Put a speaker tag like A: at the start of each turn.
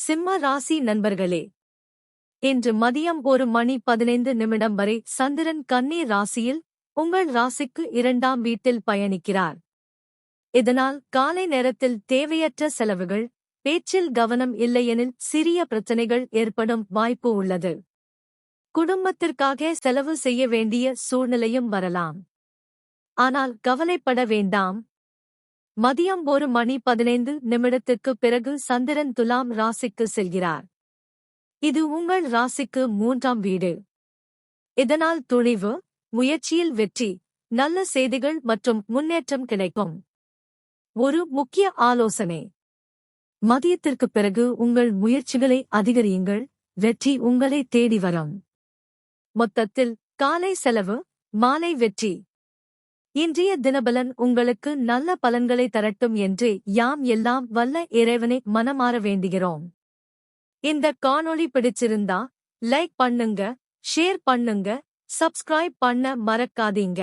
A: சிம்ம ராசி நண்பர்களே, இன்று மதியம் 1:15 வரை சந்திரன் கன்னி ராசியில் உங்கள் ராசிக்கு 2ஆம் வீட்டில் பயணிக்கிறார். இதனால் காலை நேரத்தில் தேவையற்ற செலவுகள், பேச்சில் கவனம் இல்லையெனில் சிறிய பிரச்சனைகள் ஏற்படும் வாய்ப்பு உள்ளது. குடும்பத்திற்காக செலவு செய்ய வேண்டிய சூழ்நிலையும் வரலாம். ஆனால் கவலைப்பட வேண்டாம். மதியம் 1:15 பிறகு சந்திரன் துலாம் ராசிக்கு செல்கிறார். இது உங்கள் ராசிக்கு 3ஆம் வீடு. இதனால் துணிவு, முயற்சியில் வெற்றி, நல்ல செய்திகள் மற்றும் முன்னேற்றம் கிடைக்கும். ஒரு முக்கிய ஆலோசனை: மதியத்திற்குப் பிறகு உங்கள் முயற்சிகளை அதிகரியுங்கள், வெற்றி உங்களை தேடி வரும். மொத்தத்தில் காலை செலவு, மாலை வெற்றி. இன்றைய தினபலன் உங்களுக்கு நல்ல பலன்களை தரட்டும் என்று யாம் எல்லாம் வல்ல இறைவனை மனமார வேண்டுகிறோம். இந்த காணொளி பிடிச்சிருந்தா லைக் பண்ணுங்க, ஷேர் பண்ணுங்க, சப்ஸ்கிரைப் பண்ண மறக்காதீங்க.